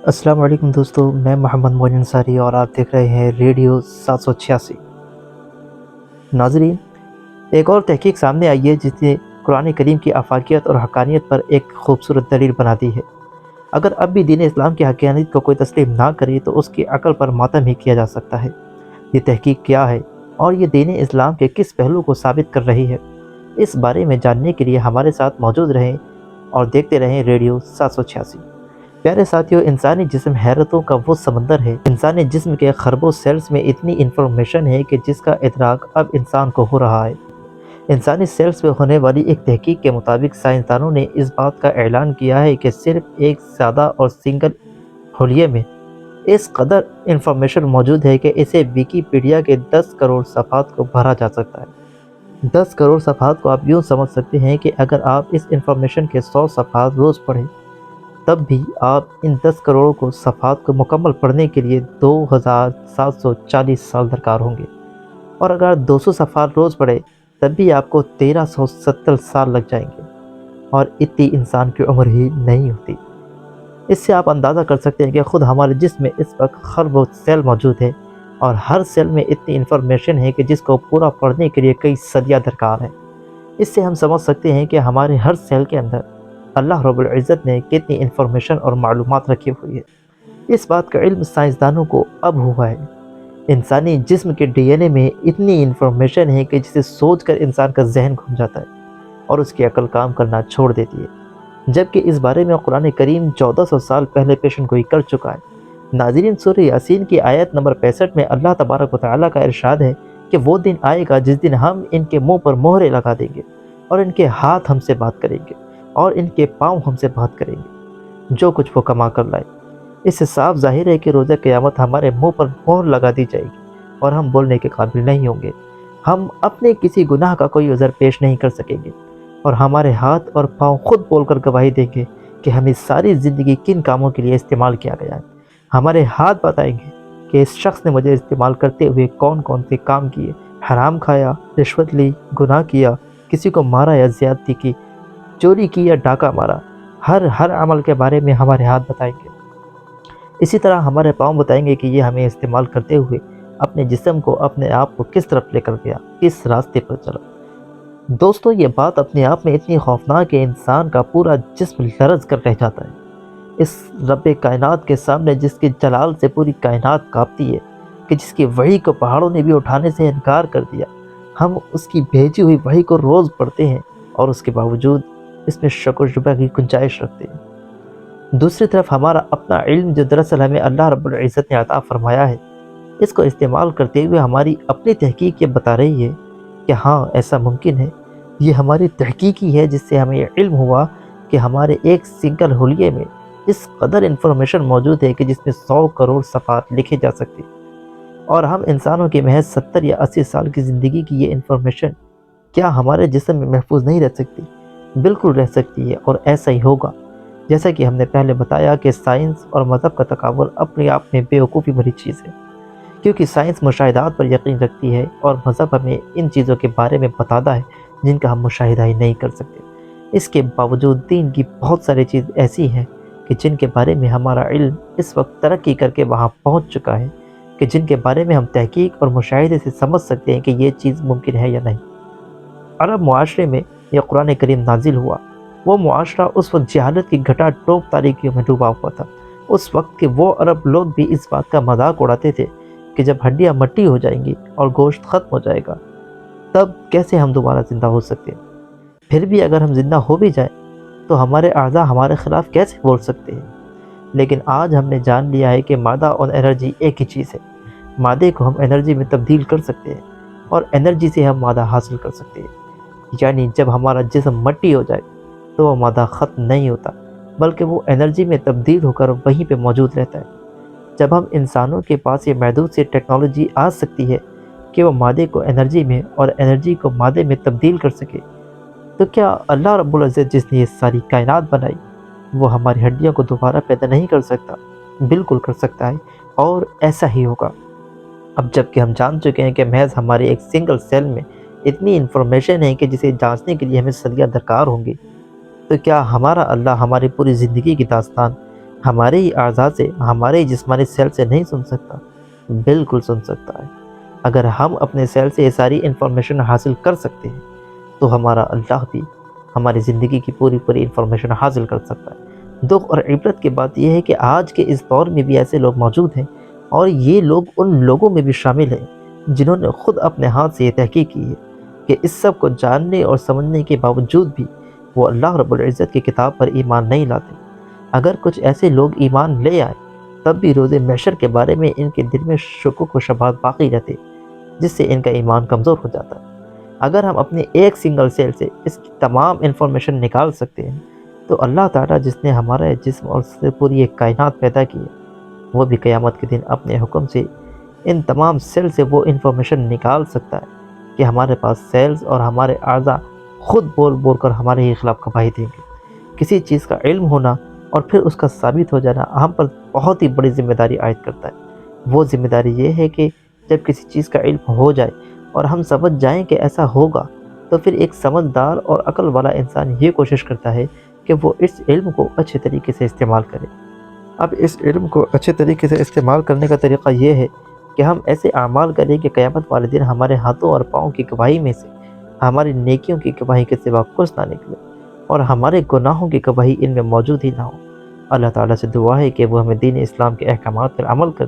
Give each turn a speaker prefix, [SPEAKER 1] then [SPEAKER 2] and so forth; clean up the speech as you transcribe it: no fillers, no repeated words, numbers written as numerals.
[SPEAKER 1] السلام علیکم دوستو، میں محمد معین انصاری اور آپ دیکھ رہے ہیں ریڈیو 786۔ ناظرین، ایک اور تحقیق سامنے آئی ہے جس نے قرآن کریم کی افاقیت اور حقانیت پر ایک خوبصورت دلیل بنا دی ہے۔ اگر اب بھی دین اسلام کی حقانیت کو کوئی تسلیم نہ کرے تو اس کی عقل پر ماتم ہی کیا جا سکتا ہے۔ یہ تحقیق کیا ہے اور یہ دین اسلام کے کس پہلو کو ثابت کر رہی ہے، اس بارے میں جاننے کے لیے ہمارے ساتھ موجود رہیں اور دیکھتے رہیں ریڈیو 786۔ پیارے ساتھیوں، انسانی جسم حیرتوں کا وہ سمندر ہے۔ انسانی جسم کے خربوں سیلز میں اتنی انفارمیشن ہے کہ جس کا ادراک اب انسان کو ہو رہا ہے۔ انسانی سیلز میں ہونے والی ایک تحقیق کے مطابق سائنسدانوں نے اس بات کا اعلان کیا ہے کہ صرف ایک سادہ اور سنگل خلیے میں اس قدر انفارمیشن موجود ہے کہ اسے ویکیپیڈیا کے 10 کروڑ صفحات کو بھرا جا سکتا ہے۔ 10 کروڑ صفحات کو آپ یوں سمجھ سکتے ہیں کہ اگر آپ اس انفارمیشن کے 100 صفحات روز پڑھیں تب بھی آپ ان 10 کروڑ کو صفحات کو مکمل پڑھنے کے لیے 2740 سال درکار ہوں گے، اور اگر 200 صفحات روز پڑھے تب بھی آپ کو 1370 سال لگ جائیں گے، اور اتنی انسان کی عمر ہی نہیں ہوتی۔ اس سے آپ اندازہ کر سکتے ہیں کہ خود ہمارے جسم میں اس وقت خربوں سیل موجود ہے، اور ہر سیل میں اتنی انفارمیشن ہے کہ جس کو پورا پڑھنے کے لیے کئی صدیاں درکار ہیں۔ اس سے ہم سمجھ سکتے ہیں کہ ہمارے ہر سیل کے اندر اللہ رب العزت نے کتنی انفارمیشن اور معلومات رکھی ہوئی ہے۔ اس بات کا علم سائنسدانوں کو اب ہوا ہے۔ انسانی جسم کے ڈی این اے میں اتنی انفارمیشن ہے کہ جسے سوچ کر انسان کا ذہن گھوم جاتا ہے اور اس کی عقل کام کرنا چھوڑ دیتی ہے، جبکہ اس بارے میں قرآن کریم 1400 سال پہلے پیشن گوئی کر چکا ہے۔ ناظرین، سورہ یاسین کی آیت نمبر 65 میں اللہ تبارک و تعالیٰ کا ارشاد ہے کہ وہ دن آئے گا جس دن ہم ان کے منہ پر مہرے لگا دیں گے، اور ان کے ہاتھ ہم سے بات کریں گے، اور ان کے پاؤں ہم سے بات کریں گے جو کچھ وہ کما کر لائے۔ اس سے صاف ظاہر ہے کہ روزہ قیامت ہمارے منہ پر مہر لگا دی جائے گی اور ہم بولنے کے قابل نہیں ہوں گے۔ ہم اپنے کسی گناہ کا کوئی عذر پیش نہیں کر سکیں گے، اور ہمارے ہاتھ اور پاؤں خود بول کر گواہی دیں گے کہ ہمیں ساری زندگی کن کاموں کے لیے استعمال کیا گیا ہے۔ ہمارے ہاتھ بتائیں گے کہ اس شخص نے مجھے استعمال کرتے ہوئے کون کون سے کام کیے، حرام کھایا، رشوت لی، گناہ کیا، کسی کو مارا یا زیادتی کی، چوری کی یا ڈاکہ مارا۔ ہر عمل کے بارے میں ہمارے ہاتھ بتائیں گے۔ اسی طرح ہمارے پاؤں بتائیں گے کہ یہ ہمیں استعمال کرتے ہوئے اپنے جسم کو، اپنے آپ کو کس طرف لے کر گیا، کس راستے پر چلا۔ دوستو، یہ بات اپنے آپ میں اتنی خوفناک ہے کہ انسان کا پورا جسم لرز کر رہ جاتا ہے۔ اس رب کائنات کے سامنے جس کے جلال سے پوری کائنات کانپتی ہے، کہ جس کی وحی کو پہاڑوں نے بھی اٹھانے سے انکار کر دیا، ہم اس کی بھیجی ہوئی وحی کو روز پڑھتے ہیں اور اس کے باوجود اس میں شک و شبہ کی گنجائش رکھتے ہیں۔ دوسری طرف ہمارا اپنا علم جو دراصل ہمیں اللہ رب العزت نے عطا فرمایا ہے، اس کو استعمال کرتے ہوئے ہماری اپنی تحقیق یہ بتا رہی ہے کہ ہاں، ایسا ممکن ہے۔ یہ ہماری تحقیق ہی ہے جس سے ہمیں یہ علم ہوا کہ ہمارے ایک سنگل حلیے میں اس قدر انفارمیشن موجود ہے کہ جس میں 100 کروڑ صفحات لکھے جا سکتے ہیں، اور ہم انسانوں کے محض 70 یا 80 سال کی زندگی کی یہ انفارمیشن کیا ہمارے جسم میں محفوظ نہیں رہ سکتی؟ بالکل رہ سکتی ہے، اور ایسا ہی ہوگا۔ جیسا کہ ہم نے پہلے بتایا کہ سائنس اور مذہب کا تقابل اپنے آپ میں بیوقوفی بھری چیز ہے، کیونکہ سائنس مشاہدات پر یقین رکھتی ہے اور مذہب ہمیں ان چیزوں کے بارے میں بتاتا ہے جن کا ہم مشاہدہ ہی نہیں کر سکتے۔ اس کے باوجود دین کی بہت ساری چیز ایسی ہیں کہ جن کے بارے میں ہمارا علم اس وقت ترقی کر کے وہاں پہنچ چکا ہے کہ جن کے بارے میں ہم تحقیق اور مشاہدے سے سمجھ سکتے ہیں کہ یہ چیز ممکن ہے یا نہیں۔ عرب معاشرے میں یہ قرآن کریم نازل ہوا، وہ معاشرہ اس وقت جہالت کی گھٹا ٹوپ تاریکیوں میں ڈوبا ہوا تھا۔ اس وقت کے وہ عرب لوگ بھی اس بات کا مذاق اڑاتے تھے کہ جب ہڈیاں مٹی ہو جائیں گی اور گوشت ختم ہو جائے گا تب کیسے ہم دوبارہ زندہ ہو سکتے ہیں؟ پھر بھی اگر ہم زندہ ہو بھی جائیں تو ہمارے اعضاء ہمارے خلاف کیسے بول سکتے ہیں؟ لیکن آج ہم نے جان لیا ہے کہ مادہ اور انرجی ایک ہی چیز ہے۔ مادے کو ہم انرجی میں تبدیل کر سکتے ہیں اور انرجی سے ہم مادہ حاصل کر سکتے ہیں۔ یعنی جب ہمارا جسم مٹی ہو جائے تو وہ مادہ ختم نہیں ہوتا، بلکہ وہ انرجی میں تبدیل ہو کر وہیں پہ موجود رہتا ہے۔ جب ہم انسانوں کے پاس یہ محدود سی ٹیکنالوجی آ سکتی ہے کہ وہ مادے کو انرجی میں اور انرجی کو مادے میں تبدیل کر سکے، تو کیا اللہ رب العزت جس نے یہ ساری کائنات بنائی وہ ہماری ہڈیوں کو دوبارہ پیدا نہیں کر سکتا؟ بالکل کر سکتا ہے، اور ایسا ہی ہوگا۔ اب جب کہ ہم جان چکے ہیں کہ محض ہمارے ایک سنگل سیل میں اتنی انفارمیشن ہے کہ جسے جانچنے کے لیے ہمیں صدیاں درکار ہوں گی، تو کیا ہمارا اللہ ہماری پوری زندگی کی داستان ہمارے ہی اعضاء سے، ہمارے ہی جسمانی سیل سے نہیں سن سکتا؟ بالکل سن سکتا ہے۔ اگر ہم اپنے سیل سے یہ ساری انفارمیشن حاصل کر سکتے ہیں تو ہمارا اللہ بھی ہماری زندگی کی پوری انفارمیشن حاصل کر سکتا ہے۔ دکھ اور عبرت کی بات یہ ہے کہ آج کے اس دور میں بھی ایسے لوگ موجود ہیں، اور یہ لوگ ان لوگوں میں بھی شامل ہیں جنہوں نے خود اپنے ہاتھ سے یہ تحقیق کی ہے کہ اس سب کو جاننے اور سمجھنے کے باوجود بھی وہ اللہ رب العزت کی کتاب پر ایمان نہیں لاتے۔ اگر کچھ ایسے لوگ ایمان لے آئے تب بھی روز محشر کے بارے میں ان کے دل میں شکوک و شبہات باقی رہتے، جس سے ان کا ایمان کمزور ہو جاتا ہے۔ اگر ہم اپنے ایک سنگل سیل سے اس کی تمام انفارمیشن نکال سکتے ہیں تو اللہ تعالیٰ جس نے ہمارا جسم اور سے پوری ایک کائنات پیدا کی ہے، وہ بھی قیامت کے دن اپنے حکم سے ان تمام سیل سے وہ انفارمیشن نکال سکتا ہے کہ ہمارے پاس سیلز اور ہمارے اعضاء خود بول بول کر ہمارے ہی خلاف گواہی دیں گے۔ کسی چیز کا علم ہونا اور پھر اس کا ثابت ہو جانا ہم پر بہت ہی بڑی ذمہ داری عائد کرتا ہے۔ وہ ذمہ داری یہ ہے کہ جب کسی چیز کا علم ہو جائے اور ہم سمجھ جائیں کہ ایسا ہوگا تو پھر ایک سمجھدار اور عقل والا انسان یہ کوشش کرتا ہے کہ وہ اس علم کو اچھے طریقے سے استعمال کرے۔ اب اس علم کو اچھے طریقے سے استعمال کرنے کا طریقہ یہ ہے کہ ہم ایسے اعمال کریں کہ قیامت والے دن ہمارے ہاتھوں اور پاؤں کی گواہی میں سے ہماری نیکیوں کی گواہی کے سوا کچھ نہ نکلے، اور ہمارے گناہوں کی گواہی ان میں موجود ہی نہ ہو۔ اللہ تعالیٰ سے دعا ہے کہ وہ ہمیں دین اسلام کے احکامات پر عمل کر